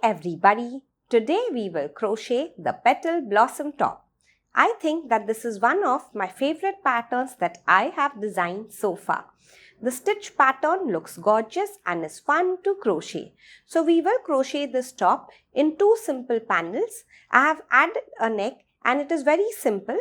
everybody! Today we will crochet the Petal Blossom top. I think that this is one of my favorite patterns that I have designed so far. The stitch pattern looks gorgeous and is fun to crochet. So we will crochet this top in two simple panels. I have added a neck and it is very simple.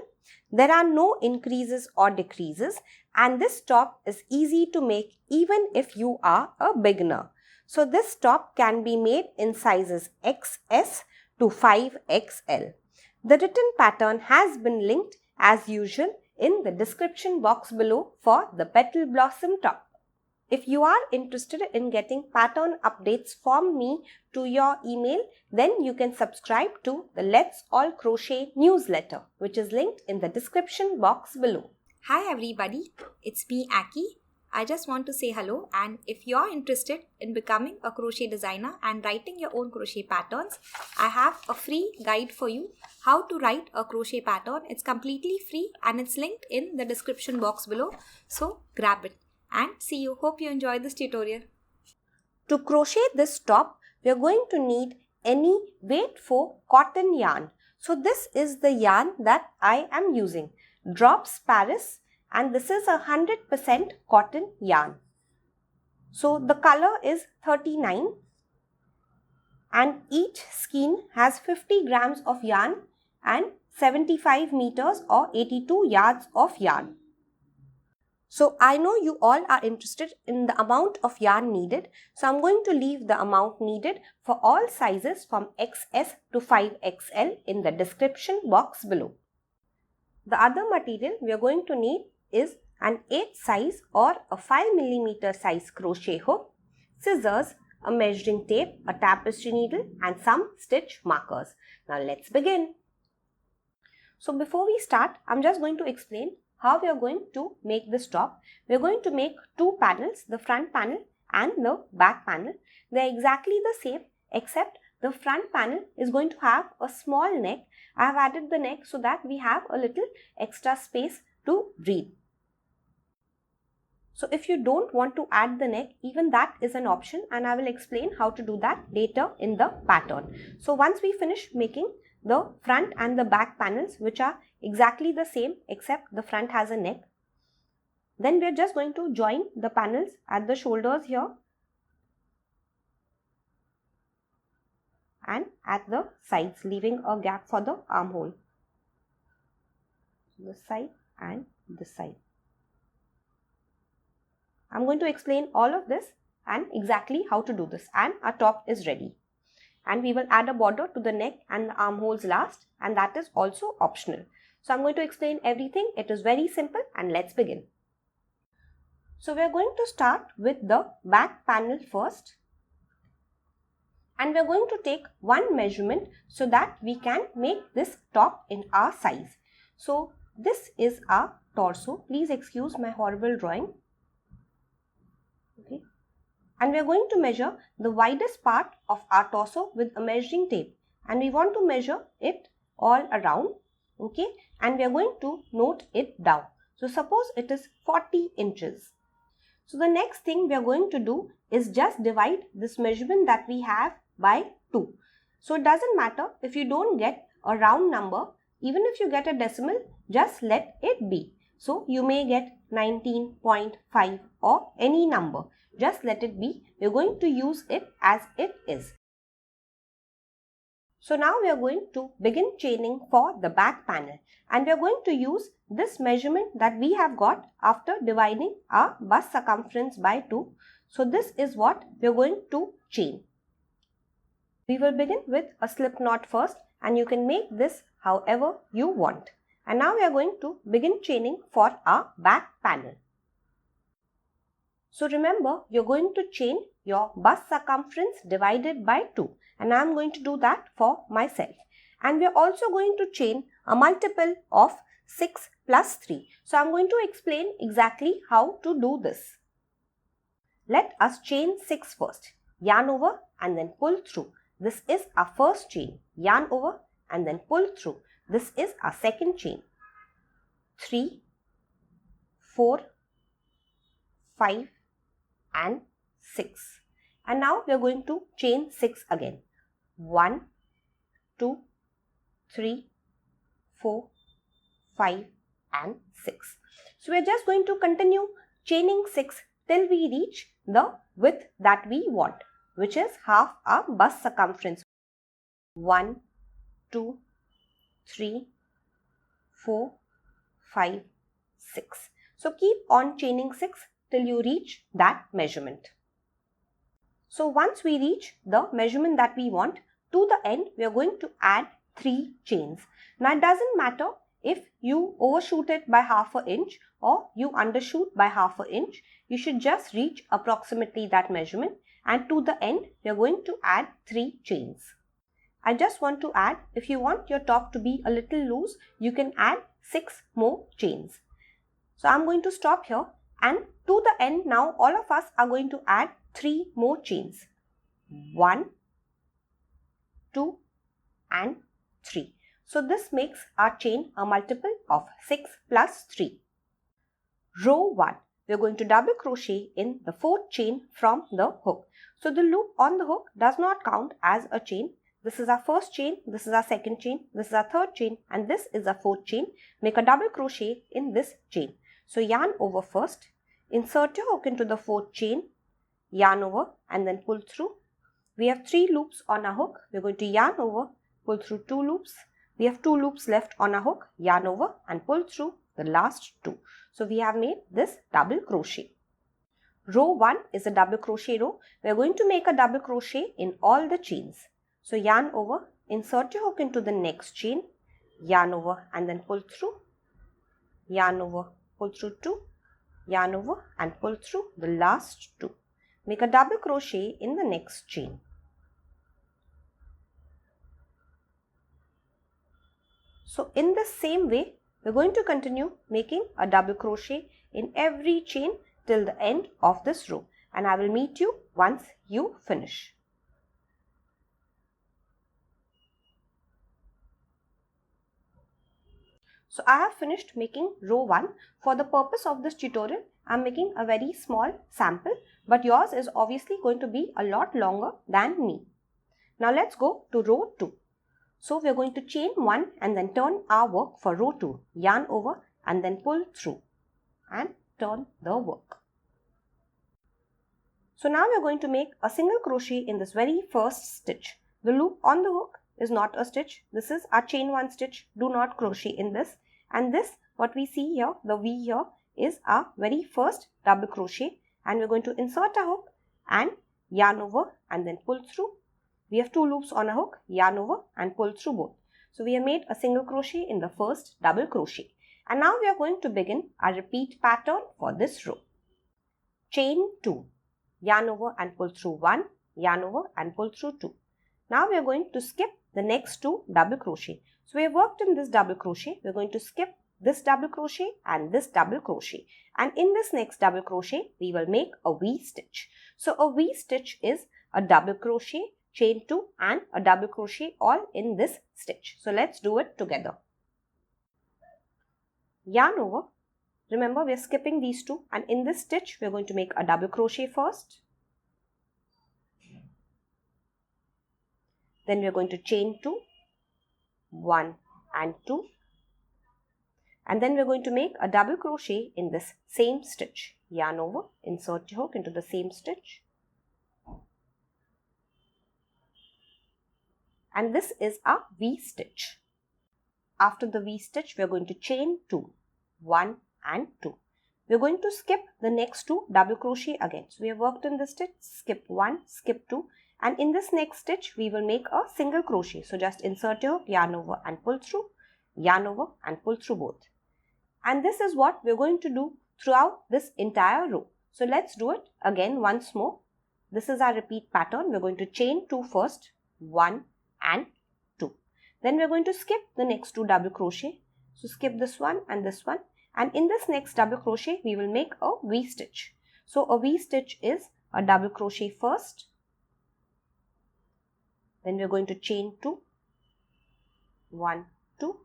There are no increases or decreases and this top is easy to make even if you are a beginner. So this top can be made in sizes XS to 5XL. The written pattern has been linked as usual in the description box below for the Petal Blossom top. If you are interested in getting pattern updates from me to your email, then you can subscribe to the Let's All Crochet newsletter, which is linked in the description box below. Hi everybody, it's me Aki. I just want to say hello, and if you're interested in becoming a crochet designer and writing your own crochet patterns, I have a free guide for you how to write a crochet pattern. It's completely free and it's linked in the description box below. So grab it and see you. Hope you enjoy this tutorial. To crochet this top, we are going to need any weight for cotton yarn. So this is the yarn that I am using, Drops Paris. And this is 100% cotton yarn. So the color is 39 and each skein has 50 grams of yarn and 75 meters or 82 yards of yarn. So I know you all are interested in the amount of yarn needed. So I'm going to leave the amount needed for all sizes from XS to 5XL in the description box below. The other material we are going to need is an 8 size or a 5mm size crochet hook, scissors, a measuring tape, a tapestry needle and some stitch markers. Now let's begin. So before we start, I'm just going to explain how we are going to make this top. We are going to make two panels, the front panel and the back panel. They are exactly the same except the front panel is going to have a small neck. I have added the neck so that we have a little extra space to breathe. So if you don't want to add the neck, even that is an option and I will explain how to do that later in the pattern. So once we finish making the front and the back panels, which are exactly the same except the front has a neck, then we are just going to join the panels at the shoulders here and at the sides, leaving a gap for the armhole. This side and this side. I'm going to explain all of this and exactly how to do this, and our top is ready. And we will add a border to the neck and the armholes last, and that is also optional. So I'm going to explain everything. It is very simple and let's begin. So we are going to start with the back panel first. And we are going to take one measurement so that we can make this top in our size. So this is our torso. Please excuse my horrible drawing. Okay. And we are going to measure the widest part of our torso with a measuring tape, and we want to measure it all around. Okay, and we are going to note it down. So suppose it is 40 inches. So the next thing we are going to do is just divide this measurement that we have by 2. So it doesn't matter if you don't get a round number, even if you get a decimal, just let it be. So you may get 19.5 or any number. Just let it be. We are going to use it as it is. So now we are going to begin chaining for the back panel, and we are going to use this measurement that we have got after dividing our bust circumference by 2. So this is what we are going to chain. We will begin with a slip knot first, and you can make this however you want. And now we are going to begin chaining for our back panel. So remember, you're going to chain your bust circumference divided by 2, and I am going to do that for myself. And we are also going to chain a multiple of 6 plus 3. So I am going to explain exactly how to do this. Let us chain 6 first. Yarn over and then pull through. This is our first chain. Yarn over and then pull through. This is our second chain. 3, 4, 5 and 6. And now we are going to chain 6 again. 1, 2, 3, 4, 5 and 6. So we are just going to continue chaining 6 till we reach the width that we want, which is half our bust circumference. 1, 2, 3, 4, 5, 6. So keep on chaining 6 till you reach that measurement. So once we reach the measurement that we want, to the end we are going to add 3 chains. Now it doesn't matter if you overshoot it by half an inch or you undershoot by half an inch. You should just reach approximately that measurement, and to the end we are going to add 3 chains. I just want to add, if you want your top to be a little loose, you can add 6 more chains. So I'm going to stop here, and to the end now all of us are going to add 3 more chains. 1, 2 and 3. So this makes our chain a multiple of 6 plus 3. Row 1. We are going to double crochet in the 4th chain from the hook. So the loop on the hook does not count as a chain. This is our first chain, this is our second chain, this is our third chain, and this is our 4th chain. Make a double crochet in this chain. So yarn over first, insert your hook into the 4th chain, yarn over and then pull through. We have 3 loops on our hook. We are going to yarn over, pull through 2 loops. We have 2 loops left on our hook, yarn over and pull through the last 2. So we have made this double crochet. Row 1 is a double crochet row. We are going to make a double crochet in all the chains. So yarn over, insert your hook into the next chain, yarn over and then pull through, yarn over, pull through 2, yarn over and pull through the last 2. Make a double crochet in the next chain. So in the same way, we are going to continue making a double crochet in every chain till the end of this row, and I will meet you once you finish. So I have finished making row 1. For the purpose of this tutorial, I am making a very small sample, but yours is obviously going to be a lot longer than me. Now let's go to row 2. So we are going to chain 1 and then turn our work for row 2. Yarn over and then pull through and turn the work. So now we are going to make a single crochet in this very first stitch. The loop on the hook is not a stitch. This is our chain 1 stitch. Do not crochet in this. And this, what we see here, the V here, is our very first double crochet, and we're going to insert a hook and yarn over and then pull through. We have 2 loops on a hook, yarn over and pull through both. So we have made a single crochet in the first double crochet, and now we are going to begin our repeat pattern for this row. Chain 2, yarn over and pull through 1, yarn over and pull through 2. Now we are going to skip the next 2 double crochet. So we have worked in this double crochet. We are going to skip this double crochet and this double crochet, and in this next double crochet we will make a V stitch. So a V stitch is a double crochet, chain 2 and a double crochet all in this stitch. So let's do it together. Yarn over. Remember, we are skipping these 2, and in this stitch we are going to make a double crochet first. Then we are going to chain 2, 1 and 2, and then we are going to make a double crochet in this same stitch. Yarn over, insert your hook into the same stitch, and this is our V stitch. After the V stitch, we are going to chain 2, 1 and 2. We are going to skip the next 2 double crochet again. So we have worked in this stitch, skip 1, skip 2, and in this next stitch we will make a single crochet. So just insert your hook, yarn over and pull through, yarn over and pull through both. And this is what we are going to do throughout this entire row. So let's do it again once more. This is our repeat pattern. We are going to chain 2 first, 1 and 2. Then we are going to skip the next 2 double crochet. So skip this one and this one. And in this next double crochet, we will make a V stitch. So a V stitch is a double crochet first. Then we are going to chain 2, 1, 2,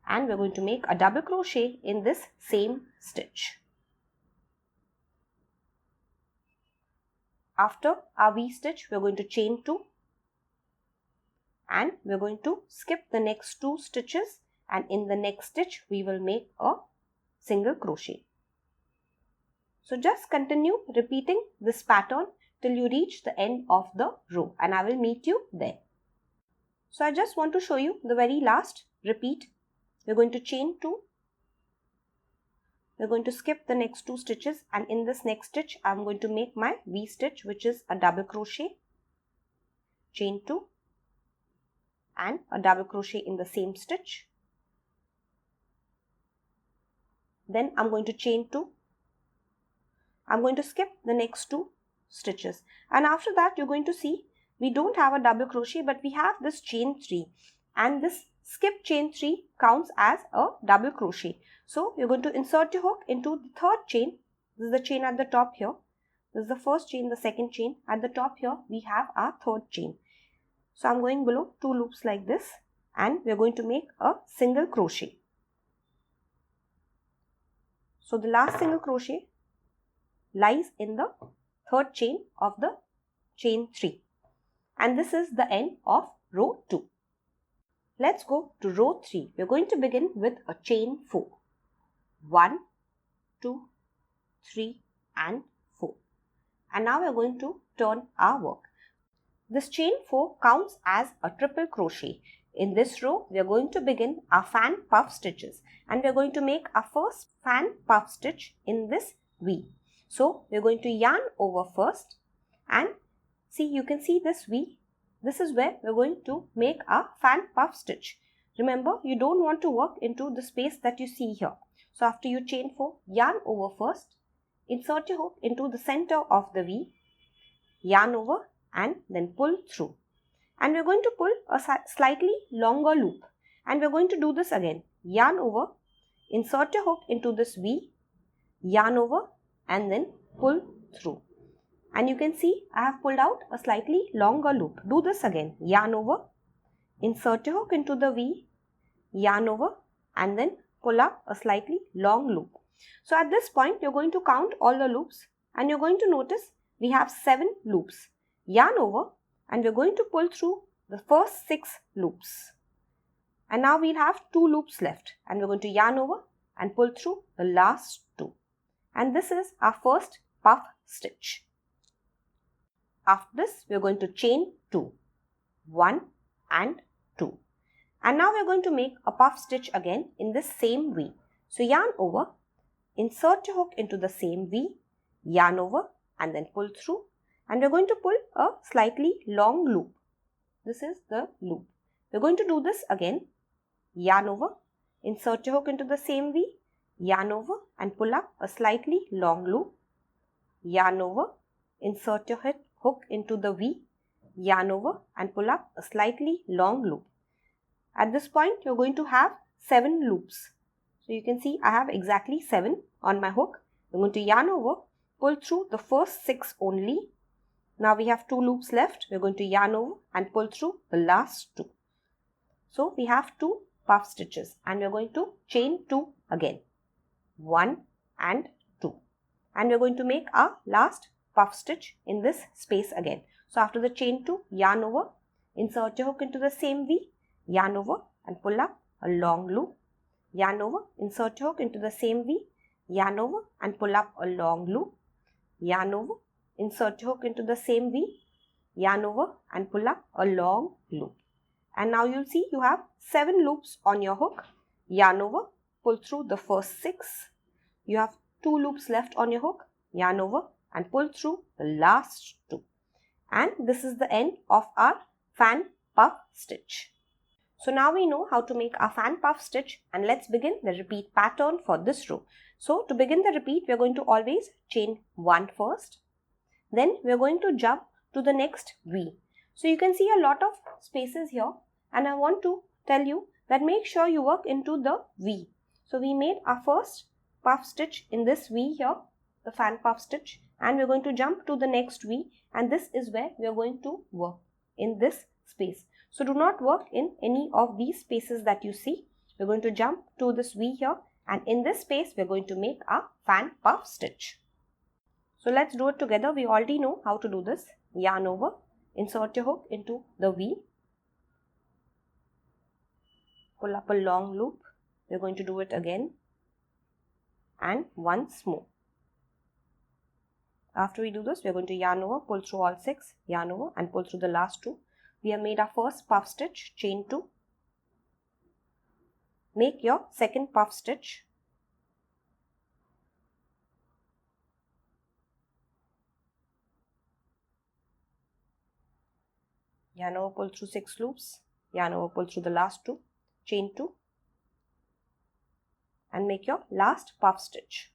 and we are going to make a double crochet in this same stitch. After our V stitch, we are going to chain 2, and we're going to skip the next 2 stitches, and in the next stitch we will make a single crochet. So just continue repeating this pattern till you reach the end of the row, and I will meet you there. So I just want to show you the very last repeat. We're going to chain 2. We're going to skip the next 2 stitches, and in this next stitch I'm going to make my V stitch, which is a double crochet, chain 2 and a double crochet in the same stitch. Then I'm going to chain 2. I'm going to skip the next 2 stitches, and after that you're going to see we don't have a double crochet, but we have this chain 3, and this skip chain 3 counts as a double crochet. So you're going to insert your hook into the third chain. This is the chain at the top here. This is the first chain, the second chain. At the top here we have our third chain. So I'm going below 2 loops like this, and we're going to make a single crochet. So the last single crochet lies in the third chain of the chain 3, and this is the end of row 2. Let's go to row 3. We're going to begin with a chain 4. 1, 2, 3 and 4. And now we're going to turn our work. This chain 4 counts as a triple crochet. In this row, we are going to begin our fan puff stitches, and we are going to make our first fan puff stitch in this V. So we are going to yarn over first, and see, you can see this V. This is where we are going to make our fan puff stitch. Remember, you don't want to work into the space that you see here. So after you chain 4, yarn over first, insert your hook into the center of the V, yarn over and then pull through. And we're going to pull a slightly longer loop, and we're going to do this again. Yarn over, insert your hook into this V, yarn over and then pull through. And you can see I have pulled out a slightly longer loop. Do this again. Yarn over, insert your hook into the V, yarn over and then pull up a slightly long loop. So at this point you're going to count all the loops, and you're going to notice we have 7 loops. Yarn over, and we're going to pull through the first 6 loops. And now we'll have 2 loops left, and we're going to yarn over and pull through the last 2. And this is our first puff stitch. After this, we're going to chain 2. 1 and 2. And now we're going to make a puff stitch again in this same V. So yarn over, insert your hook into the same V, yarn over and then pull through. And we're going to pull a slightly long loop. This is the loop. We're going to do this again. Yarn over, insert your hook into the same V, yarn over and pull up a slightly long loop. Yarn over, insert your hook into the V, yarn over and pull up a slightly long loop. At this point, you're going to have 7 loops. So you can see I have exactly 7 on my hook. I'm going to yarn over, pull through the first 6 only. Now we have 2 loops left. We're going to yarn over and pull through the last 2. So we have 2 puff stitches, and we're going to chain 2 again. 1 and 2. And we're going to make our last puff stitch in this space again. So after the chain 2, yarn over, insert your hook into the same V, yarn over and pull up a long loop. Yarn over, insert your hook into the same V, yarn over and pull up a long loop. Yarn over, insert your hook into the same V, yarn over and pull up a long loop. And now you'll see you have 7 loops on your hook. Yarn over, pull through the first 6. You have 2 loops left on your hook. Yarn over and pull through the last 2. And this is the end of our fan puff stitch. So now we know how to make our fan puff stitch, and let's begin the repeat pattern for this row. So to begin the repeat, we are going to always chain 1 first. Then we are going to jump to the next V. So you can see a lot of spaces here, and I want to tell you that make sure you work into the V. So we made our first puff stitch in this V here, the fan puff stitch, and we're going to jump to the next V, and this is where we are going to work in this space. So do not work in any of these spaces that you see. We're going to jump to this V here, and in this space we're going to make a fan puff stitch. So let's do it together. We already know how to do this. Yarn over, insert your hook into the V, pull up a long loop. We're going to do it again and once more. After we do this, we're going to yarn over, pull through all 6, yarn over and pull through the last 2. We have made our first puff stitch, chain 2. Make your second puff stitch. Yarn over, pull through 6 loops, yarn over, pull through the last 2, chain 2 and make your last puff stitch.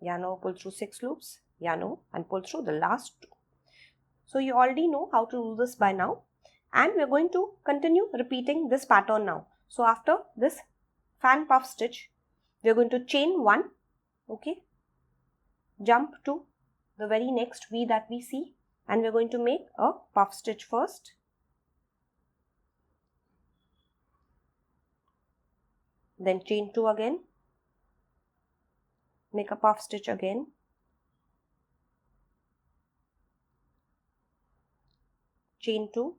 Yarn over, pull through 6 loops, yarn over and pull through the last 2. So you already know how to do this by now, and we're going to continue repeating this pattern now. So after this fan puff stitch, we're going to chain 1, okay, jump to the very next V that we see, and we're going to make a puff stitch first. Then chain 2 again, make a puff stitch again, chain 2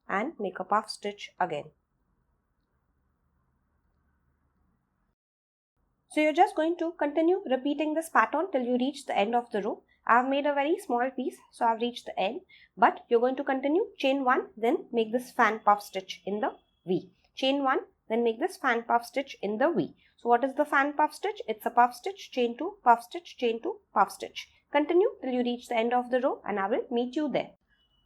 and make a puff stitch again. So you're just going to continue repeating this pattern till you reach the end of the row. I've made a very small piece, so I've reached the end, but you're going to continue chain 1, then make this fan puff stitch in the V. Chain 1, then make this fan puff stitch in the V. So what is the fan puff stitch? It's a puff stitch, chain 2, puff stitch, chain 2, puff stitch. Continue till you reach the end of the row and I will meet you there.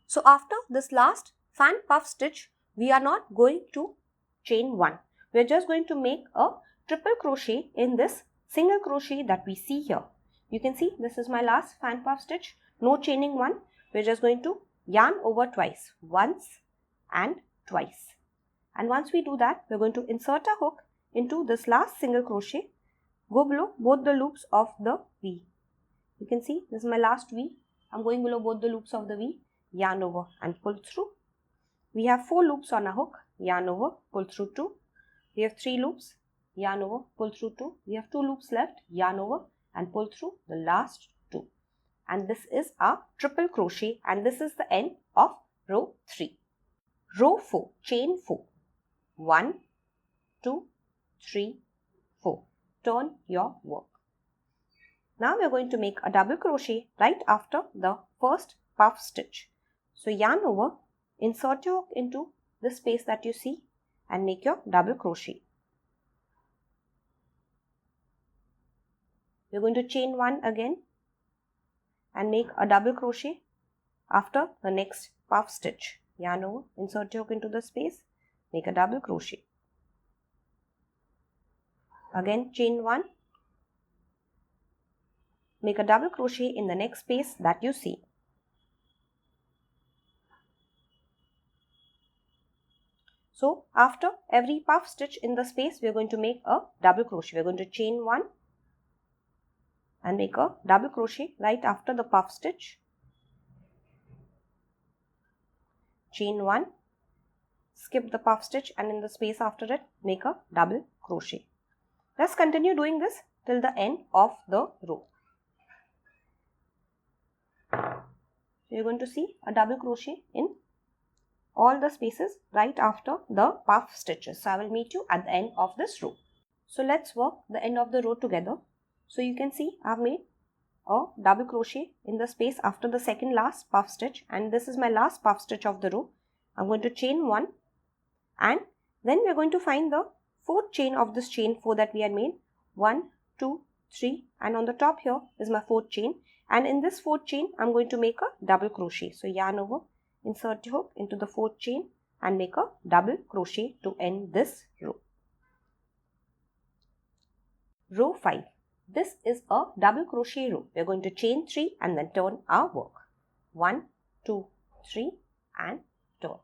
So after this last fan puff stitch, we are not going to chain 1. We are just going to make a triple crochet in this single crochet that we see here. You can see this is my last fan puff stitch. No chaining 1. We are just going to yarn over twice, once and twice. And once we do that, we are going to insert a hook into this last single crochet. Go below both the loops of the V. You can see this is my last V. I'm going below both the loops of the V. Yarn over and pull through. We have 4 loops on a hook, yarn over, pull through 2. We have 3 loops, yarn over, pull through 2. We have 2 loops left, yarn over and pull through the last 2. And this is our triple crochet, and this is the end of row 3. Row 4, chain 4. 1, 2, 3, 4. Turn your work. Now we are going to make a double crochet right after the first puff stitch. So yarn over, insert your hook into the space that you see and make your double crochet. We're going to chain 1 again and make a double crochet after the next puff stitch. Yarn over, insert your hook into the space, make a double crochet. Again chain 1, make a double crochet in the next space that you see. So after every puff stitch in the space, we are going to make a double crochet. We are going to chain 1 and make a double crochet right after the puff stitch. Chain 1, skip the puff stitch and in the space after it, make a double crochet. Let's continue doing this till the end of the row. So you're going to see a double crochet in all the spaces right after the puff stitches. So I will meet you at the end of this row. So let's work the end of the row together. So you can see I've made a double crochet in the space after the second last puff stitch, and this is my last puff stitch of the row. I'm going to chain 1 and then we're going to find the 4th chain of this chain 4 that we had made. 1, 2, 3 and on the top here is my 4th chain, and in this 4th chain I'm going to make a double crochet. So yarn over, insert your hook into the 4th chain and make a double crochet to end this row. Row 5. This is a double crochet row. We are going to chain 3 and then turn our work. 1, 2, 3 and turn.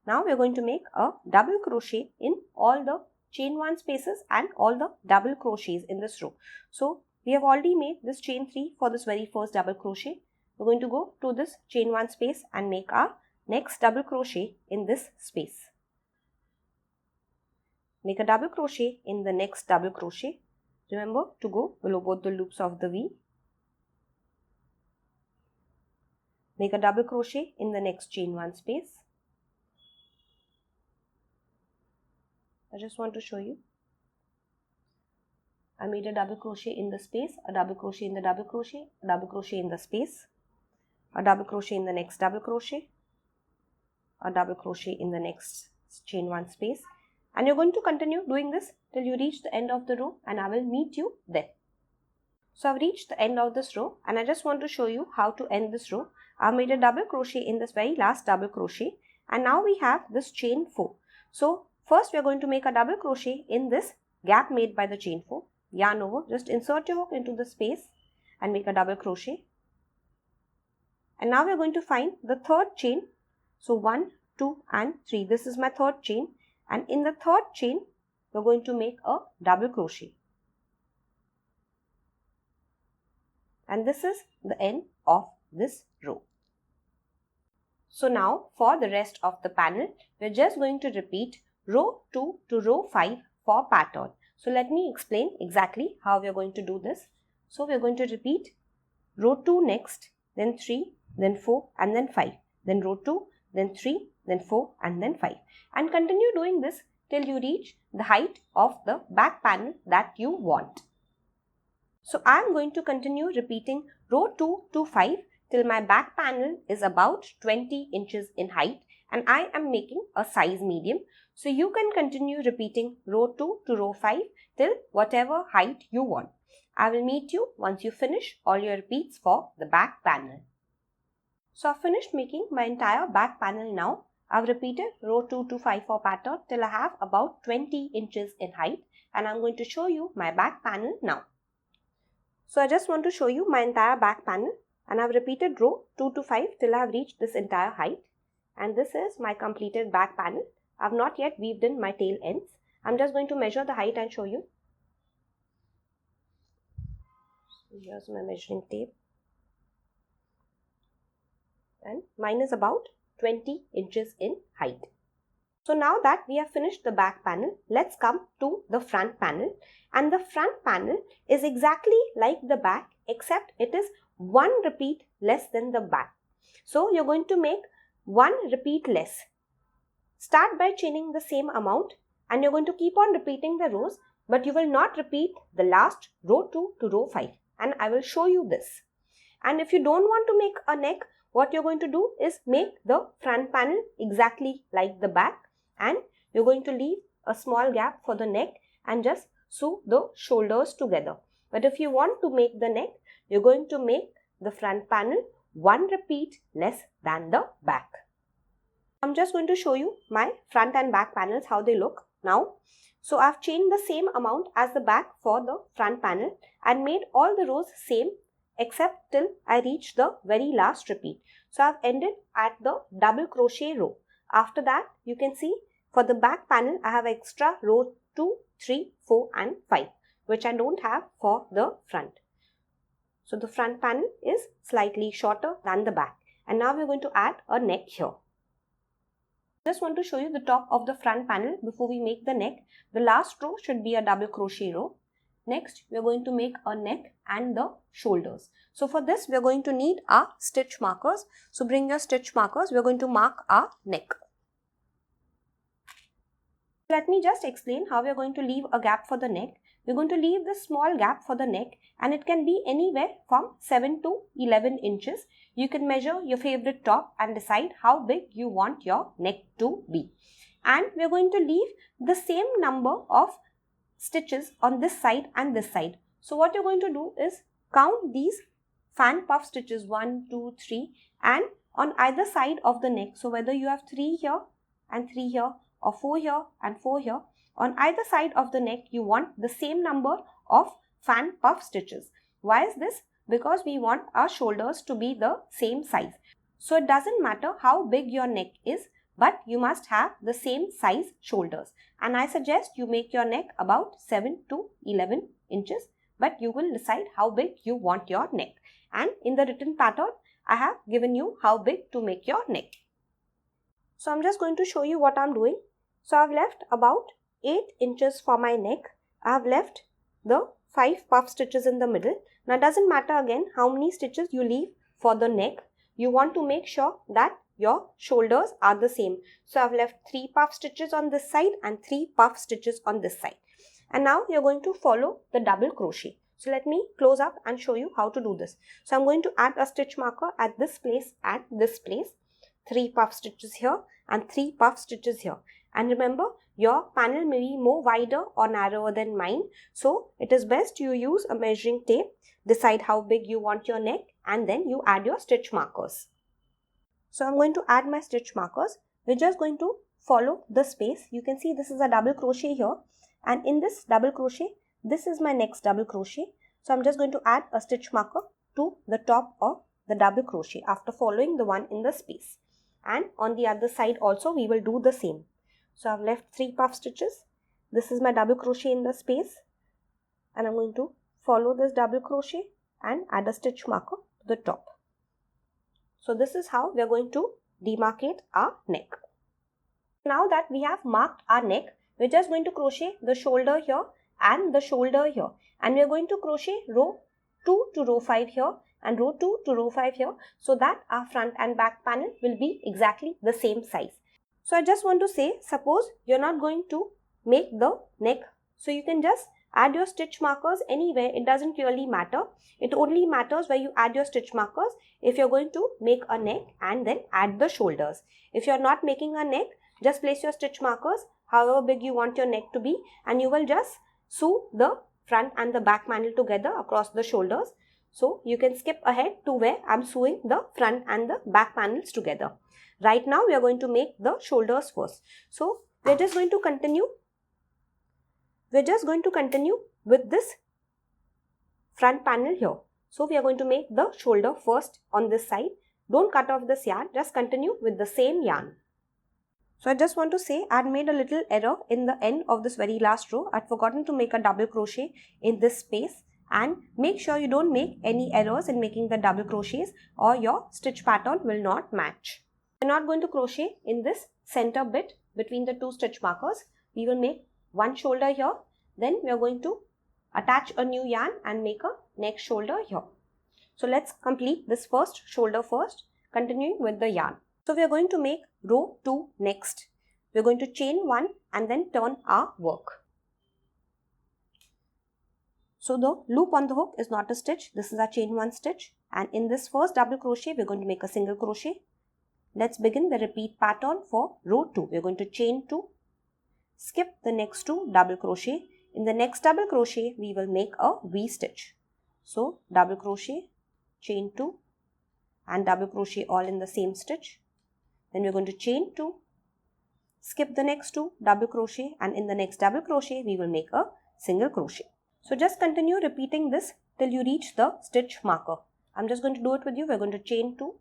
Now we are going to make a double crochet in all the chain 1 spaces and all the double crochets in this row. So we have already made this chain 3 for this very first double crochet. We're going to go to this chain 1 space and make our next double crochet in this space. Make a double crochet in the next double crochet. Remember to go below both the loops of the V. make a double crochet in the next chain 1 space. I just want to show you. I made a double crochet in the space, a double crochet in the double crochet, a double crochet in the space, a double crochet in the next double crochet, a double crochet in the next chain 1 space, and you're going to continue doing this till you reach the end of the row, and I will meet you there. So I've reached the end of this row, and I just want to show you how to end this row. I've made a double crochet in this very last double crochet, and now we have this chain 4. So first we are going to make a double crochet in this gap made by the chain 4. Yarn over, just insert your hook into the space and make a double crochet. And now we are going to find the third chain. So 1, 2 and 3. This is my third chain, and in the third chain we are going to make a double crochet. And this is the end of this row. So now for the rest of the panel, we are just going to repeat row 2 to row 5 for pattern. So let me explain exactly how we are going to do this. So we are going to repeat row 2 next, then 3, then 4 and then 5, then row 2, then 3, then 4 and then 5, and continue doing this till you reach the height of the back panel that you want. So I am going to continue repeating row 2 to 5 till my back panel is about 20 inches in height, and I am making a size medium. So you can continue repeating row 2 to row 5 till whatever height you want. I will meet you once you finish all your repeats for the back panel. So I've finished making my entire back panel now. I've repeated row 2 to 5 for pattern till I have about 20 inches in height, and I'm going to show you my back panel now. So I just want to show you my entire back panel, and I've repeated row 2 to 5 till I have reached this entire height, and this is my completed back panel. I've not yet weaved in my tail ends. I'm just going to measure the height and show you. So here's my measuring tape, and mine is about 20 inches in height. So now that we have finished the back panel, let's come to the front panel. And the front panel is exactly like the back, except it is 1 repeat less than the back. So you're going to make 1 repeat less. Start by chaining the same amount, and you're going to keep on repeating the rows, but you will not repeat the last row 2 to row 5, and I will show you this. And if you don't want to make a neck, what you're going to do is make the front panel exactly like the back, and you're going to leave a small gap for the neck and just sew the shoulders together. But if you want to make the neck, you're going to make the front panel 1 repeat less than the back. I'm just going to show you my front and back panels, how they look now. So I've chained the same amount as the back for the front panel and made all the rows same except till I reach the very last repeat. So I've ended at the double crochet row. After that, you can see for the back panel I have extra row 2, 3, 4 and 5, which I don't have for the front. So the front panel is slightly shorter than the back, and now we're going to add a neck here. Just want to show you the top of the front panel before we make the neck. The last row should be a double crochet row. Next, we are going to make a neck and the shoulders. So for this, we are going to need our stitch markers. So bring your stitch markers. We are going to mark our neck. Let me just explain how we are going to leave a gap for the neck. We're going to leave this small gap for the neck, and it can be anywhere from 7 to 11 inches. You can measure your favorite top and decide how big you want your neck to be. And we're going to leave the same number of stitches on this side and this side. So what you're going to do is count these fan puff stitches 1, 2, 3 and on either side of the neck. So whether you have 3 here and 3 here or 4 here and 4 here, on either side of the neck you want the same number of fan puff stitches. Why is this? Because we want our shoulders to be the same size. So it doesn't matter how big your neck is, but you must have the same size shoulders. And I suggest you make your neck about 7 to 11 inches, but you will decide how big you want your neck. And in the written pattern, I have given you how big to make your neck. So I'm just going to show you what I'm doing. So I've left about 8 inches for my neck. I've left the 5 puff stitches in the middle. Now it doesn't matter again how many stitches you leave for the neck. you want to make sure that your shoulders are the same. So I've left 3 puff stitches on this side and 3 puff stitches on this side. And now you're going to follow the double crochet. So let me close up and show you how to do this. So I'm going to add a stitch marker at this place, 3 puff stitches here and 3 puff stitches here. And remember, your panel may be more wider or narrower than mine. So it is best you use a measuring tape, decide how big you want your neck, and then you add your stitch markers. So I'm going to add my stitch markers. We're just going to follow the space. You can see this is a double crochet here, and in this double crochet, this is my next double crochet. So I'm just going to add a stitch marker to the top of the double crochet after following the one in the space. And on the other side also we will do the same. So I've left 3 puff stitches. This is my double crochet in the space, and I'm going to follow this double crochet and add a stitch marker to the top. So this is how we are going to demarcate our neck. Now that we have marked our neck, we're just going to crochet the shoulder here and the shoulder here, and we are going to crochet row 2 to row 5 here and row 2 to row 5 here, so that our front and back panel will be exactly the same size. So I just want to say, suppose you're not going to make the neck, so you can just add your stitch markers anywhere. It doesn't really matter. It only matters where you add your stitch markers if you're going to make a neck and then add the shoulders. If you're not making a neck, just place your stitch markers however big you want your neck to be, and you will just sew the front and the back panel together across the shoulders. So you can skip ahead to where I'm sewing the front and the back panels together. Right now we are going to make the shoulders first. So we're just going to continue with this front panel here. So we are going to make the shoulder first on this side. Don't cut off this yarn, just continue with the same yarn. So I just want to say, I had made a little error in the end of this very last row. I'd forgotten to make a double crochet in this space, and make sure you don't make any errors in making the double crochets or your stitch pattern will not match. We're not going to crochet in this center bit between the 2 stitch markers. We will make one shoulder here, then we are going to attach a new yarn and make a next shoulder here. So let's complete this first shoulder first, continuing with the yarn. So we are going to make row 2 next. We are going to chain 1 and then turn our work. So the loop on the hook is not a stitch, this is our chain 1 stitch, and in this first double crochet we are going to make a single crochet. Let's begin the repeat pattern for row 2. We are going to chain 2, skip the next 2 double crochet. In the next double crochet we will make a V stitch. So double crochet, chain 2 and double crochet all in the same stitch. Then we are going to chain 2, skip the next 2 double crochet, and in the next double crochet we will make a single crochet. So just continue repeating this till you reach the stitch marker. I'm just going to do it with you. We're going to chain 2,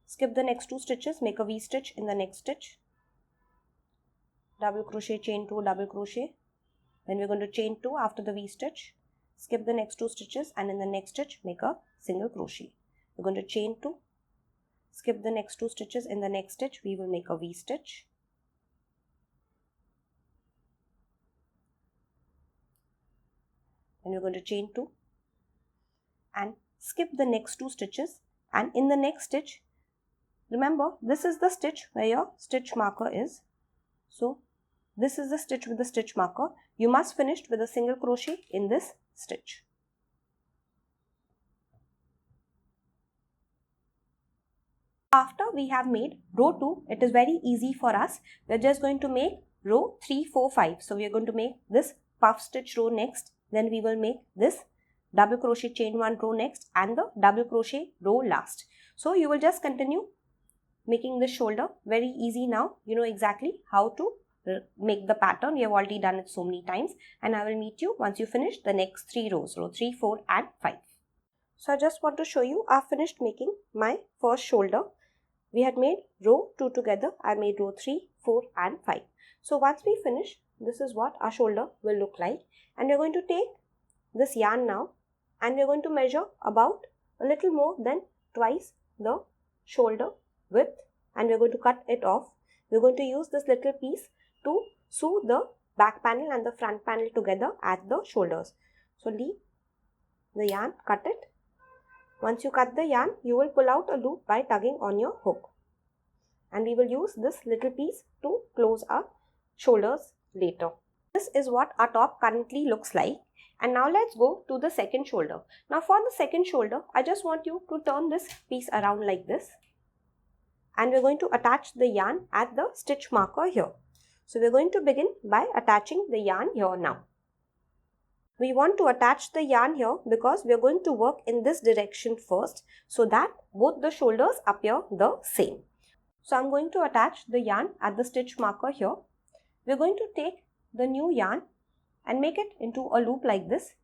skip the next 2 stitches, make a V stitch in the next stitch, double crochet, chain 2, double crochet. Then we're going to chain 2 after the V stitch, skip the next 2 stitches, and in the next stitch make a single crochet. We're going to chain 2, skip the next 2 stitches, in the next stitch we will make a V stitch. Then we're going to chain 2 and skip the next 2 stitches, and in the next stitch, remember this is the stitch where your stitch marker is. So this is the stitch with the stitch marker. You must finish with a single crochet in this stitch. After we have made row 2, it is very easy for us. We are just going to make row 3, 4, 5. So we are going to make this puff stitch row next. Then we will make this double crochet chain 1 row next and the double crochet row last. So you will just continue making this shoulder. Very easy now. You know exactly how to make the pattern. We have already done it so many times, and I will meet you once you finish the next 3 rows, row 3, 4 and 5. So I just want to show you, I finished making my first shoulder. We had made row 2 together. I made row 3, 4 and 5. So once we finish, this is what our shoulder will look like. And we're going to take this yarn now and we're going to measure about a little more than twice the shoulder width, and we're going to cut it off. We're going to use this little piece to sew the back panel and the front panel together at the shoulders. So leave the yarn, cut it, Once you cut the yarn, you will pull out a loop by tugging on your hook. And we will use this little piece to close our shoulders later. This is what our top currently looks like. And now let's go to the second shoulder. Now for the second shoulder, I just want you to turn this piece around like this. And we're going to attach the yarn at the stitch marker here. So we're going to begin by attaching the yarn here now. We want to attach the yarn here because we're going to work in this direction first so that both the shoulders appear the same. So I'm going to attach the yarn at the stitch marker here. We're going to take the new yarn and make it into a loop like this.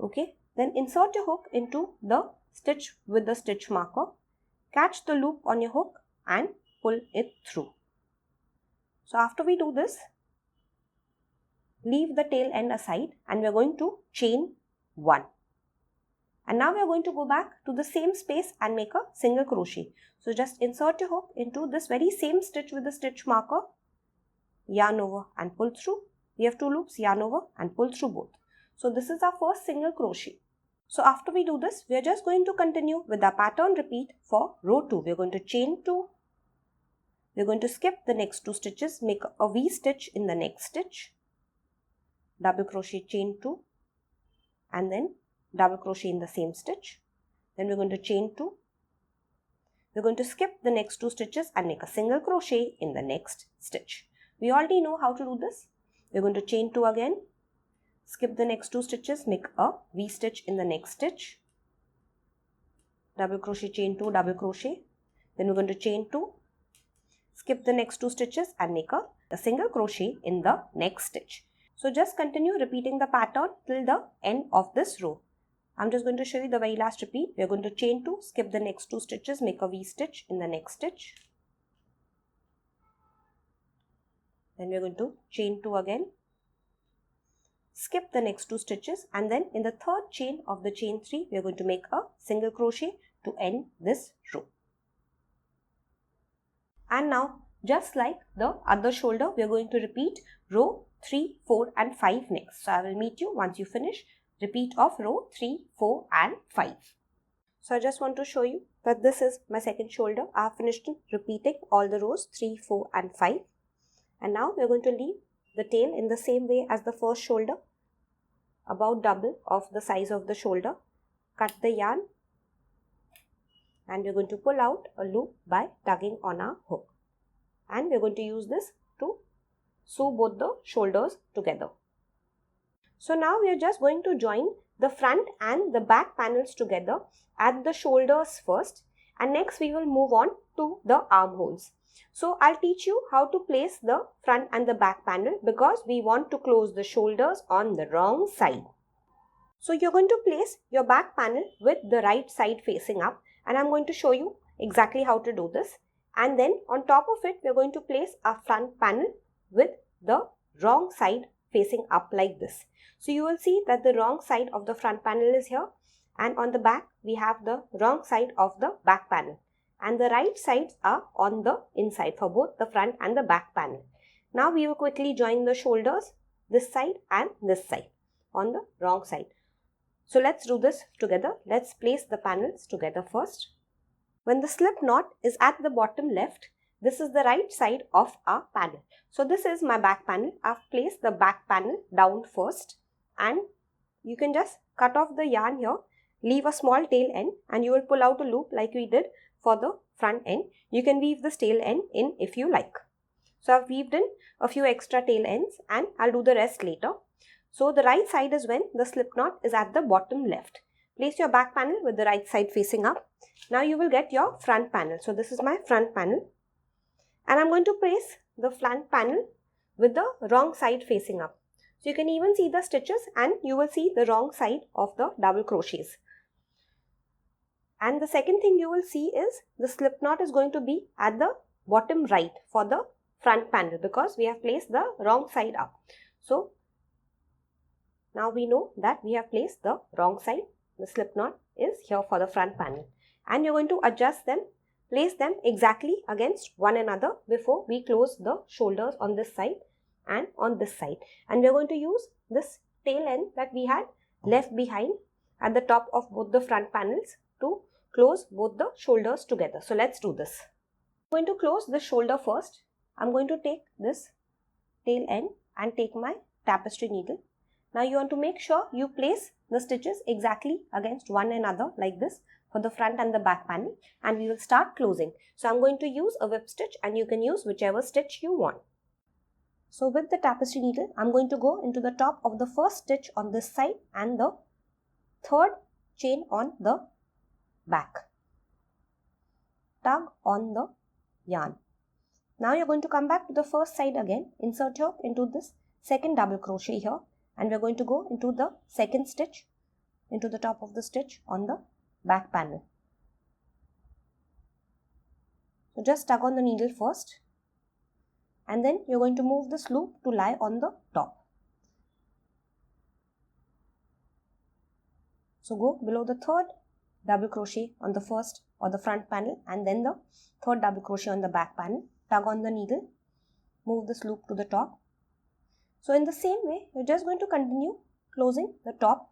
Okay, then insert your hook into the stitch with the stitch marker. Catch the loop on your hook and pull it through. So after we do this, leave the tail end aside and we're going to chain 1. And now we're going to go back to the same space and make a single crochet. So just insert your hook into this very same stitch with the stitch marker, yarn over and pull through. We have 2 loops, yarn over and pull through both. So this is our first single crochet. So after we do this, we are just going to continue with our pattern repeat for row 2. We are going to chain 2. We are going to skip the next 2 stitches, make a V stitch in the next stitch, double crochet, chain 2 and then double crochet in the same stitch. Then we're going to chain 2. We're going to skip the next 2 stitches and make a single crochet in the next stitch. We already know how to do this. We're going to chain 2 again, skip the next 2 stitches, make a V stitch in the next stitch, double crochet, chain 2, double crochet. Then we're going to chain 2, skip the next 2 stitches and make a single crochet in the next stitch. So just continue repeating the pattern till the end of this row. I'm just going to show you the very last repeat. We are going to chain 2, skip the next 2 stitches, make a V stitch in the next stitch. Then we are going to chain 2 again, skip the next 2 stitches and then in the third chain of the chain 3, we are going to make a single crochet to end this row. And now just like the other shoulder, we are going to repeat row 3, 4 and 5 next. So I will meet you once you finish repeat of row 3, 4 and 5. So I just want to show you that this is my second shoulder. I have finished repeating all the rows 3, 4 and 5. And now we are going to leave the tail in the same way as the first shoulder, about double of the size of the shoulder. Cut the yarn and we are going to pull out a loop by tugging on our hook. And we are going to use this to sew both the shoulders together. So now we are just going to join the front and the back panels together at the shoulders first, and next we will move on to the armholes. So I'll teach you how to place the front and the back panel because we want to close the shoulders on the wrong side. So you're going to place your back panel with the right side facing up, and I'm going to show you exactly how to do this. And then on top of it, we're going to place our front panel with the wrong side facing up like this. So you will see that the wrong side of the front panel is here, and on the back we have the wrong side of the back panel, and the right sides are on the inside for both the front and the back panel. Now we will quickly join the shoulders, this side and this side on the wrong side. So let's do this together. Let's place the panels together first. When the slip knot is at the bottom left, this is the right side of our panel. So this is my back panel. I've placed the back panel down first, and you can just cut off the yarn here, leave a small tail end, and you will pull out a loop like we did for the front end. You can weave this tail end in if you like. So I've weaved in a few extra tail ends and I'll do the rest later. So the right side is when the slip knot is at the bottom left. Place your back panel with the right side facing up. Now you will get your front panel. So this is my front panel, and I'm going to place the front panel with the wrong side facing up. So you can even see the stitches and you will see the wrong side of the double crochets. And the second thing you will see is the slip knot is going to be at the bottom right for the front panel because we have placed the wrong side up. So now we know that we have placed the wrong side. The slip knot is here for the front panel, and you're going to adjust them, place them exactly against one another before we close the shoulders on this side and on this side. And we're going to use this tail end that we had left behind at the top of both the front panels to close both the shoulders together. So let's do this. I'm going to close the shoulder first. I'm going to take this tail end and take my tapestry needle. Now you want to make sure you place the stitches exactly against one another like this for the front and the back panel, and we will start closing. So I'm going to use a whip stitch, and you can use whichever stitch you want. So with the tapestry needle, I'm going to go into the top of the first stitch on this side and the third chain on the back. Tug on the yarn. Now you're going to come back to the first side again, insert your into this second double crochet here, and we're going to go into the second stitch into the top of the stitch on the back panel. So just tug on the needle first, and then you're going to move this loop to lie on the top. So go below the third double crochet on the first or the front panel, and then the third double crochet on the back panel. Tug on the needle, move this loop to the top. So in the same way, you're just going to continue closing the top.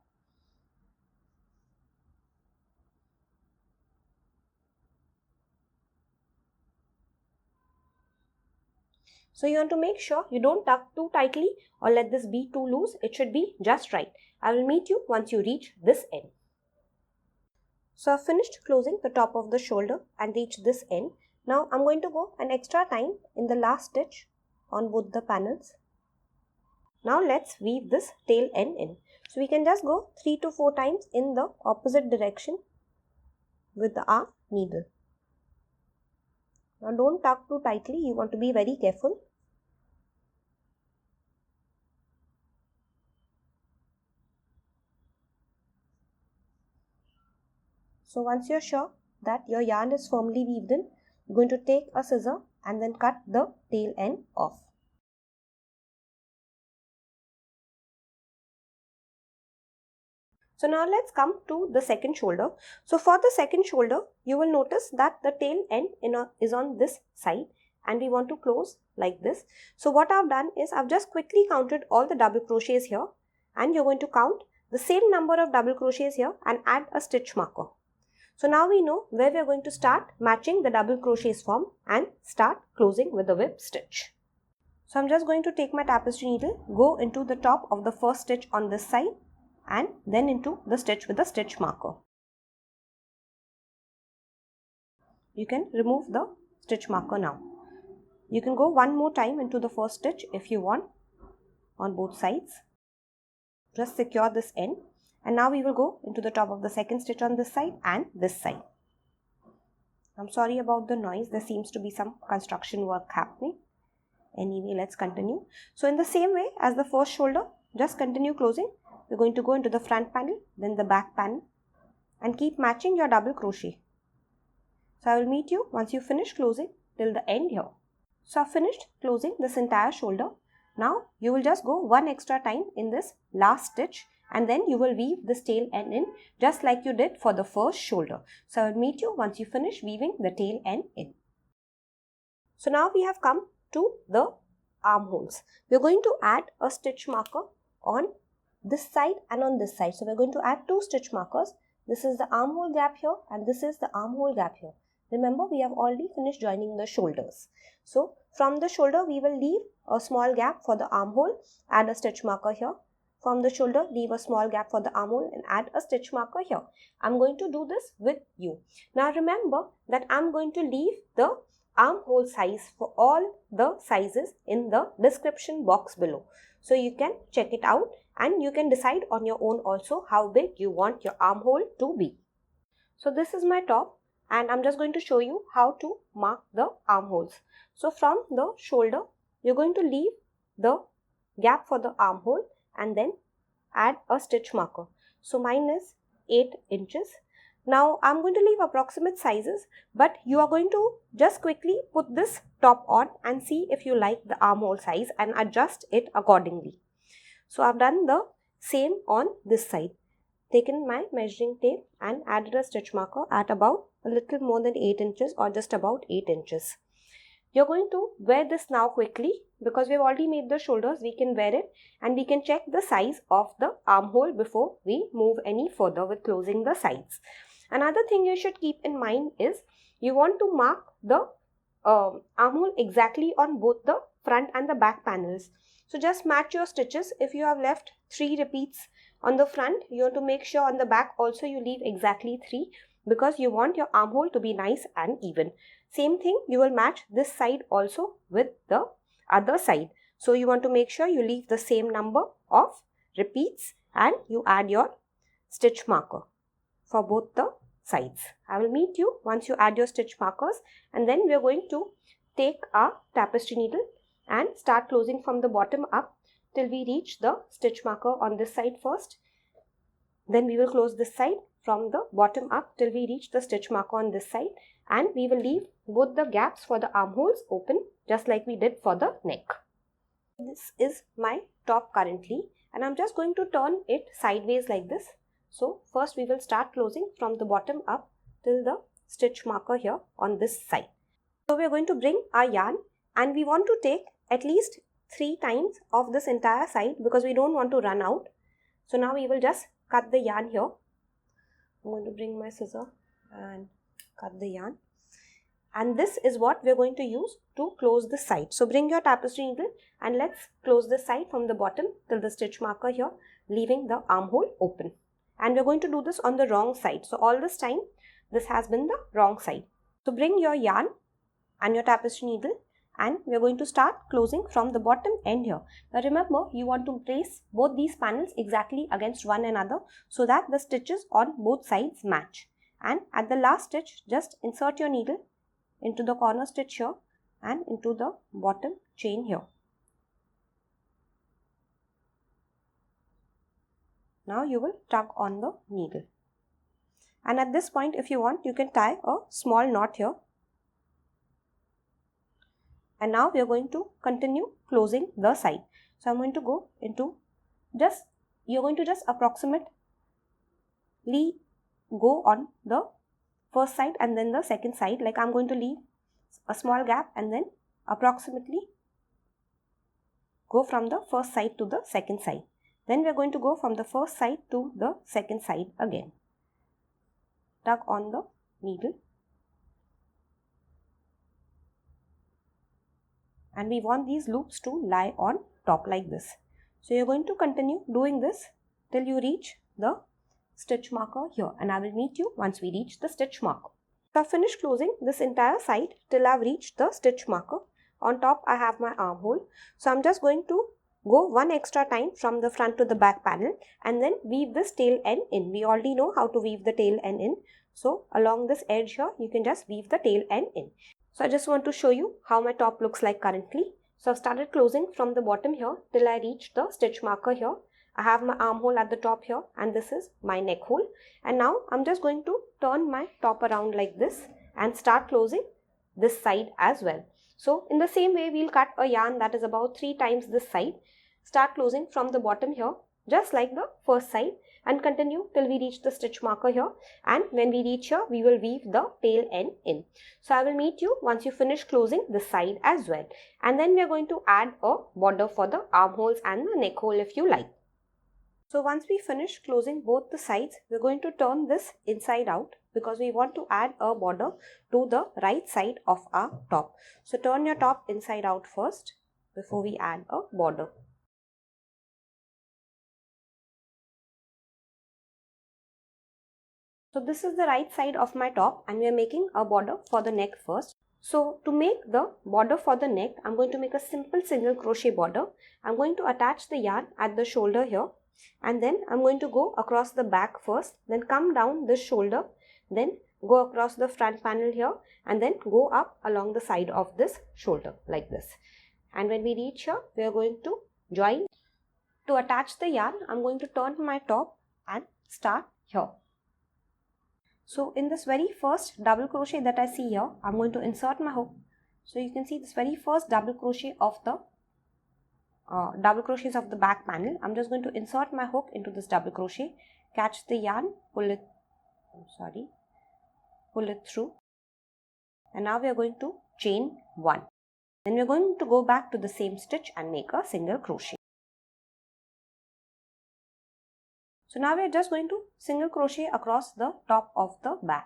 So you want to make sure you don't tug too tightly or let this be too loose. It should be just right. I will meet you once you reach this end. So I've finished closing the top of the shoulder and reached this end. Now I'm going to go an extra time in the last stitch on both the panels. Now let's weave this tail end in. So we can just go 3 to 4 times in the opposite direction with our needle. Now don't tug too tightly, you want to be very careful. So once you're sure that your yarn is firmly weaved in, you're going to take a scissor and then cut the tail end off. So now let's come to the second shoulder. So for the second shoulder, you will notice that the tail end is on this side, and we want to close like this. So what I've done is I've just quickly counted all the double crochets here, and you're going to count the same number of double crochets here and add a stitch marker. So now we know where we're going to start matching the double crochets from and start closing with the whip stitch. So I'm just going to take my tapestry needle, go into the top of the first stitch on this side, and then into the stitch with the stitch marker. You can remove the stitch marker now. You can go one more time into the first stitch if you want on both sides. Just secure this end, and now we will go into the top of the second stitch on this side and this side. I'm sorry about the noise, there seems to be some construction work happening. Anyway, let's continue. So in the same way as the first shoulder, just continue closing. We're going to go into the front panel, then the back panel, and keep matching your double crochet. So I will meet you once you finish closing till the end here. So I've finished closing this entire shoulder. Now you will just go one extra time in this last stitch, and then you will weave this tail end in just like you did for the first shoulder. So I will meet you once you finish weaving the tail end in. So now we have come to the armholes. We're going to add a stitch marker on this side and on this side. So we're going to add 2 stitch markers. This is the armhole gap here and this is the armhole gap here. Remember, we have already finished joining the shoulders. So from the shoulder we will leave a small gap for the armhole, add a stitch marker here. From the shoulder leave a small gap for the armhole and add a stitch marker here. I'm going to do this with you. Now remember that I'm going to leave the armhole size for all the sizes in the description box below. So you can check it out and you can decide on your own also how big you want your armhole to be. So this is my top and I'm just going to show you how to mark the armholes. So from the shoulder, you're going to leave the gap for the armhole and then add a stitch marker. So mine is 8 inches. Now I'm going to leave approximate sizes, but you are going to just quickly put this top on and see if you like the armhole size and adjust it accordingly. So I've done the same on this side. Taken my measuring tape and added a stitch marker at about a little more than 8 inches or just about 8 inches. You're going to wear this now quickly because we've already made the shoulders. We can wear it and we can check the size of the armhole before we move any further with closing the sides. Another thing you should keep in mind is you want to mark the armhole exactly on both the front and the back panels. So just match your stitches. If you have left 3 repeats on the front, you want to make sure on the back also you leave exactly 3, because you want your armhole to be nice and even. Same thing, you will match this side also with the other side. So you want to make sure you leave the same number of repeats and you add your stitch marker for both the sides. I will meet you once you add your stitch markers, and then we are going to take our tapestry needle and start closing from the bottom up till we reach the stitch marker on this side first. Then we will close this side from the bottom up till we reach the stitch marker on this side, and we will leave both the gaps for the armholes open just like we did for the neck. This is my top currently, and I'm just going to turn it sideways like this. So first we will start closing from the bottom up till the stitch marker here on this side. So we are going to bring our yarn, and we want to take at least 3 times of this entire side because we don't want to run out. So now we will just cut the yarn here. I'm going to bring my scissor and cut the yarn. And this is what we are going to use to close the side. So bring your tapestry needle and let's close this side from the bottom till the stitch marker here, leaving the armhole open. And we are going to do this on the wrong side. So all this time this has been the wrong side. So bring your yarn and your tapestry needle, and we are going to start closing from the bottom end here. Now remember, you want to place both these panels exactly against one another so that the stitches on both sides match. And at the last stitch, just insert your needle into the corner stitch here and into the bottom chain here. Now you will tug on the needle, and at this point if you want, you can tie a small knot here. And now we are going to continue closing the side. So I'm going to go into you're going to just approximately go on the first side and then the second side. Like I'm going to leave a small gap and then approximately go from the first side to the second side. Then we are going to go from the first side to the second side again. Tug on the needle. And we want these loops to lie on top like this. So you're going to continue doing this till you reach the stitch marker here, and I will meet you once we reach the stitch marker. So I've finished closing this entire side till I've reached the stitch marker. On top I have my armhole. So I'm just going to go one extra time from the front to the back panel and then weave this tail end in. We already know how to weave the tail end in. So along this edge here, you can just weave the tail end in. So I just want to show you how my top looks like currently. So I've started closing from the bottom here till I reach the stitch marker here. I have my armhole at the top here, and this is my neck hole. And now I'm just going to turn my top around like this and start closing this side as well. So in the same way, we'll cut a yarn that is about 3 times this side. Start closing from the bottom here just like the first side and continue till we reach the stitch marker here, and when we reach here we will weave the tail end in. So I will meet you once you finish closing this side as well, and then we are going to add a border for the armholes and the neck hole if you like. So once we finish closing both the sides, we are going to turn this inside out because we want to add a border to the right side of our top. So turn your top inside out first before we add a border. So this is the right side of my top, and we are making a border for the neck first. So to make the border for the neck, I'm going to make a simple single crochet border. I'm going to attach the yarn at the shoulder here, and then I'm going to go across the back first, then come down this shoulder, then go across the front panel here, and then go up along the side of this shoulder like this. And when we reach here, we are going to join. To attach the yarn, I'm going to turn my top and start here. So in this very first double crochet that I see here, I'm going to insert my hook. So you can see this very first double crochet of the double crochets of the back panel. I'm just going to insert my hook into this double crochet, catch the yarn, pull it through, and now we are going to chain 1. Then we are going to go back to the same stitch and make a single crochet. So now we are just going to single crochet across the top of the bag.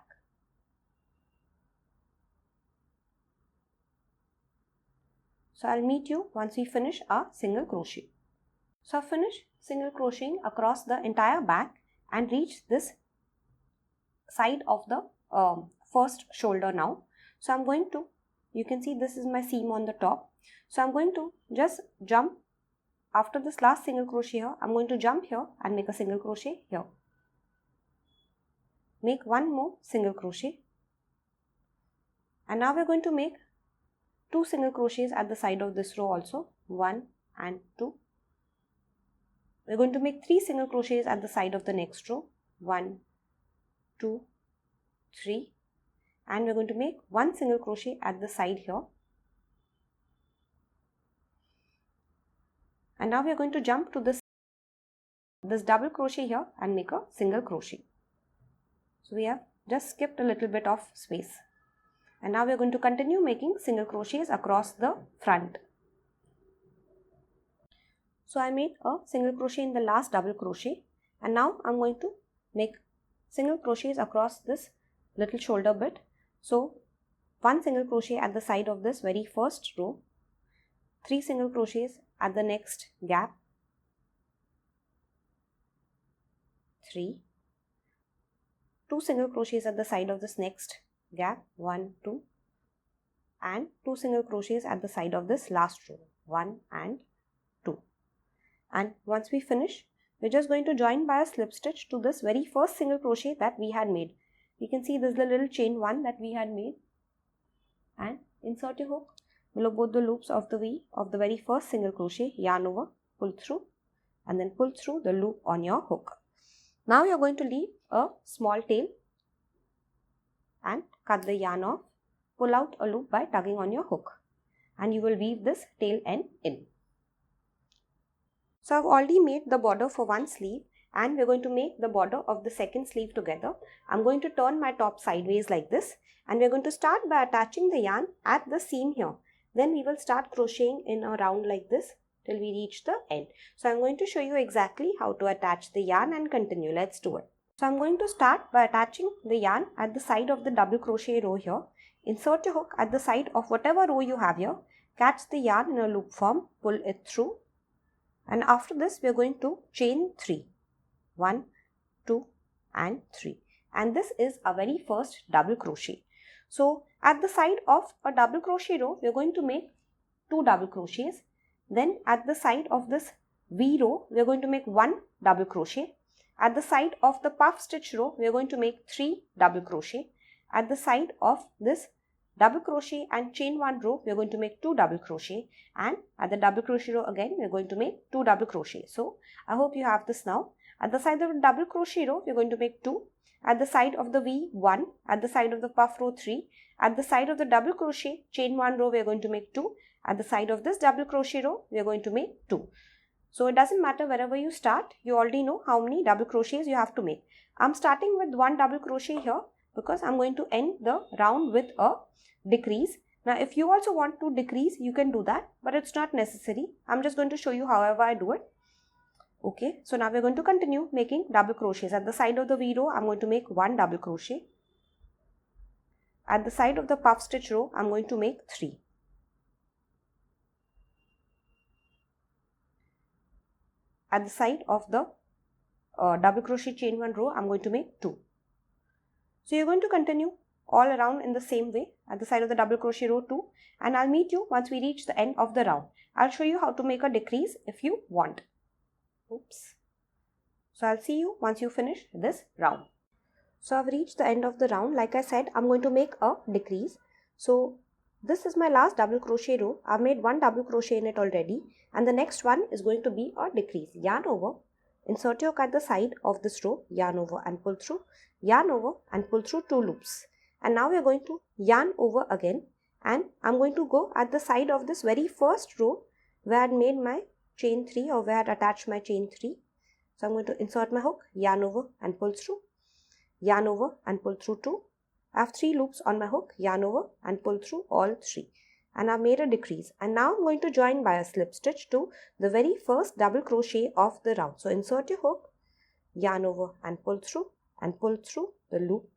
So I'll meet you once we finish our single crochet. So I've finished single crocheting across the entire bag and reached this side of the first shoulder now. So I'm going to, you can see this is my seam on the top. So I'm going to just jump after this last single crochet here. I'm going to jump here and make a single crochet here. Make one more single crochet. And now we're going to make 2 single crochets at the side of this row also. 1 and 2. We're going to make 3 single crochets at the side of the next row. 1, 2, 3. And we're going to make 1 single crochet at the side here. And now we are going to jump to this double crochet here and make a single crochet. So we have just skipped a little bit of space. And now we are going to continue making single crochets across the front. So I made a single crochet in the last double crochet, and now I'm going to make single crochets across this little shoulder bit. So 1 single crochet at the side of this very first row, 3 single crochets at the next gap, 3, 2 single crochets at the side of this next gap, 1, 2, and 2 single crochets at the side of this last row, 1 and 2. And once we finish, we're just going to join by a slip stitch to this very first single crochet that we had made. You can see this is the little chain 1 that we had made, and insert your hook below both the loops of the V of the very first single crochet, yarn over, pull through, and then pull through the loop on your hook. Now you're going to leave a small tail and cut the yarn off, pull out a loop by tugging on your hook, and you will weave this tail end in. So I've already made the border for one sleeve, and we're going to make the border of the second sleeve together. I'm going to turn my top sideways like this, and we're going to start by attaching the yarn at the seam here. Then we will start crocheting in a round like this till we reach the end. So I'm going to show you exactly how to attach the yarn and continue. Let's do it. So I'm going to start by attaching the yarn at the side of the double crochet row here. Insert your hook at the side of whatever row you have here. Catch the yarn in a loop form, pull it through. And after this, we are going to chain 3. 1, 2 and 3. And this is our very first double crochet. So at the side of a double crochet row, we are going to make 2 double crochets. Then at the side of this V row, we are going to make 1 double crochet. At the side of the puff stitch row, we are going to make 3 double crochet. At the side of this double crochet and chain 1 row, we are going to make 2 double crochet, and at the double crochet row again we are going to make 2 double crochet. So I hope you have this now. At the side of the double crochet row, we are going to make 2. At the side of the V, 1. At the side of the puff row, 3. At the side of the double crochet chain 1 row, we are going to make 2. At the side of this double crochet row, we are going to make 2. So it doesn't matter wherever you start, you already know how many double crochets you have to make. I'm starting with 1 double crochet here because I'm going to end the round with a decrease. Now if you also want to decrease, you can do that, but it's not necessary. I'm just going to show you however I do it. Okay, so now we're going to continue making double crochets. At the side of the V row, I'm going to make 1 double crochet. At the side of the puff stitch row, I'm going to make 3. At the side of the double crochet chain 1 row, I'm going to make 2. So you're going to continue all around in the same way. At the side of the double crochet row 2, and I'll meet you once we reach the end of the round. I'll show you how to make a decrease if you want. Oops. So I'll see you once you finish this round. So I've reached the end of the round. Like I said, I'm going to make a decrease. So this is my last double crochet row. I've made 1 double crochet in it already, and the next one is going to be a decrease. Yarn over, insert your hook at the side of this row, yarn over and pull through, yarn over and pull through 2 loops. And now we are going to yarn over again, and I'm going to go at the side of this very first row where I had made my chain 3 or where I had attached my chain 3. So I'm going to insert my hook, yarn over and pull through, yarn over and pull through 2. I have 3 loops on my hook, yarn over and pull through all 3. And I've made a decrease. And now I'm going to join by a slip stitch to the very first double crochet of the round. So insert your hook, yarn over and pull through the loop.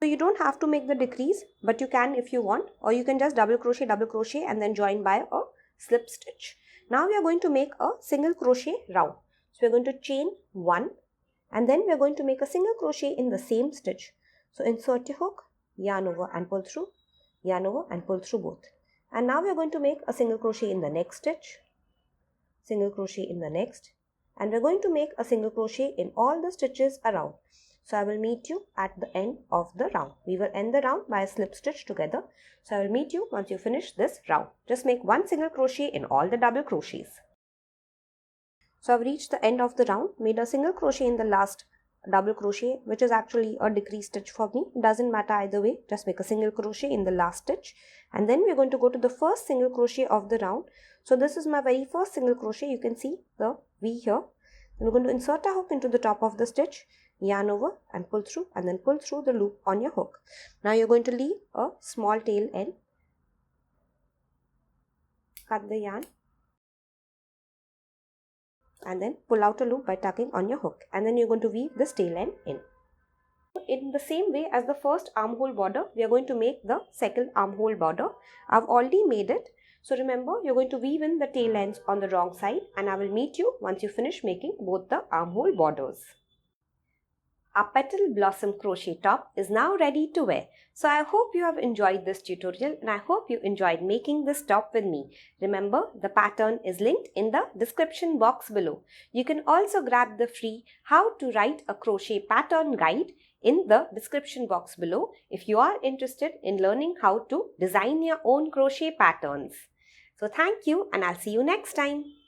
So you don't have to make the decrease, but you can if you want, or you can just double crochet and then join by a slip stitch. Now we are going to make a single crochet round. So we are going to chain 1 and then we are going to make a single crochet in the same stitch. So insert your hook, yarn over and pull through, yarn over and pull through both. And now we are going to make a single crochet in the next stitch, single crochet in the next, and we are going to make a single crochet in all the stitches around. So I will meet you at the end of the round. We will end the round by a slip stitch together. So I will meet you once you finish this round. Just make one single crochet in all the double crochets. So I've reached the end of the round, made a single crochet in the last double crochet, which is actually a decrease stitch for me. It doesn't matter either way, just make a single crochet in the last stitch. And then we're going to go to the first single crochet of the round. So this is my very first single crochet. You can see the V here. And we're going to insert a hook into the top of the stitch, yarn over and pull through, and then pull through the loop on your hook. Now you're going to leave a small tail end, cut the yarn, and then pull out a loop by tucking on your hook, and then you're going to weave this tail end in. In the same way as the first armhole border, we are going to make the second armhole border. I've already made it. So remember, you're going to weave in the tail ends on the wrong side, and I will meet you once you finish making both the armhole borders. Our Petal Blossom crochet top is now ready to wear. So I hope you have enjoyed this tutorial and I hope you enjoyed making this top with me. Remember, the pattern is linked in the description box below. You can also grab the free How to Write a Crochet Pattern guide in the description box below if you are interested in learning how to design your own crochet patterns. So thank you and I'll see you next time.